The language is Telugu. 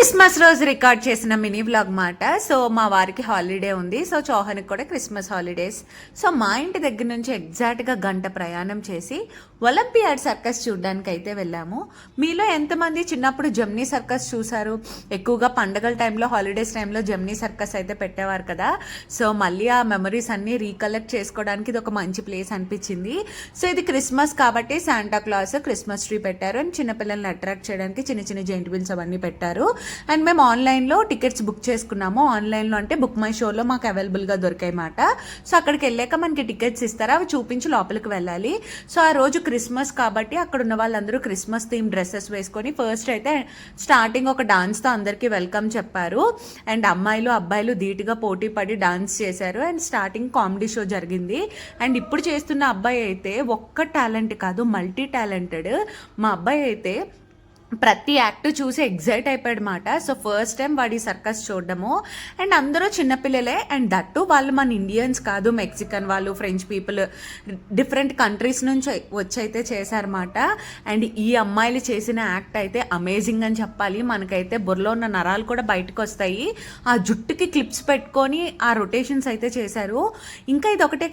క్రిస్మస్ రోజు రికార్డ్ చేసిన మినీ వ్లాగ్ మాట. సో మా వారికి హాలిడే ఉంది, సో చౌహాన్కి కూడా క్రిస్మస్ హాలిడేస్. సో మా ఇంటి దగ్గర నుంచి ఎగ్జాక్ట్గా గంట ప్రయాణం చేసి ఒలింపియాడ్ సర్కస్ చూడడానికి అయితే వెళ్ళాము. మీలో ఎంతమంది చిన్నప్పుడు జమ్నీ సర్కస్ చూసారు? ఎక్కువగా పండగల టైంలో, హాలిడేస్ టైంలో జమ్నీ సర్కస్ అయితే పెట్టేవారు కదా. సో మళ్ళీ ఆ మెమరీస్ అన్నీ రీకలెక్ట్ చేసుకోవడానికి ఇది ఒక మంచి ప్లేస్ అనిపించింది. సో ఇది క్రిస్మస్ కాబట్టి శాంటా క్లాస్ క్రిస్మస్ ట్రీ పెట్టారు అండ్ చిన్నపిల్లల్ని అట్రాక్ట్ చేయడానికి చిన్న చిన్న జెయింట్ వీల్స్ అవన్నీ పెట్టారు. అండ్ మేము ఆన్లైన్లో టికెట్స్ బుక్ చేసుకున్నాము. ఆన్లైన్లో అంటే బుక్ మై షోలో మాకు అవైలబుల్గా దొరికాయి మాట. సో అక్కడికి వెళ్ళాక మనకి టికెట్స్ ఇస్తారా, అవి చూపించి లోపలికి వెళ్ళాలి. సో ఆ రోజు క్రిస్మస్ కాబట్టి అక్కడ ఉన్న వాళ్ళందరూ క్రిస్మస్ థీమ్ డ్రెస్సెస్ వేసుకొని ఫస్ట్ అయితే స్టార్టింగ్ ఒక డాన్స్తో అందరికీ వెల్కమ్ చెప్పారు. అండ్ అమ్మాయిలు అబ్బాయిలు ధీటుగా పోటీ పడి డాన్స్ చేశారు. అండ్ స్టార్టింగ్ కామెడీ షో జరిగింది. అండ్ ఇప్పుడు చేస్తున్న అబ్బాయి అయితే ఒక్క టాలెంట్ కాదు, మల్టీ టాలెంటెడ్. మా అబ్బాయి అయితే ప్రతి యాక్ట్ చూసి ఎగ్జైట్ అయిపోయాడు మాట. సో ఫస్ట్ టైం వాడి సర్కస్ చూడడము. అండ్ అందరూ చిన్నపిల్లలే, అండ్ దట్టు వాళ్ళు మన ఇండియన్స్ కాదు, మెక్సికన్ వాళ్ళు, ఫ్రెంచ్ పీపుల్, డిఫరెంట్ కంట్రీస్ నుంచి వచ్చి అయితే చేశారన్నమాట. అండ్ ఈ అమ్మాయిలు చేసిన యాక్ట్ అయితే అమేజింగ్ అని చెప్పాలి. మనకైతే బుర్రలో ఉన్న నరాలు కూడా బయటకు వస్తాయి. ఆ జుట్టుకి క్లిప్స్ పెట్టుకొని ఆ రొటేషన్స్ అయితే చేశారు. ఇంకా ఇది ఒకటే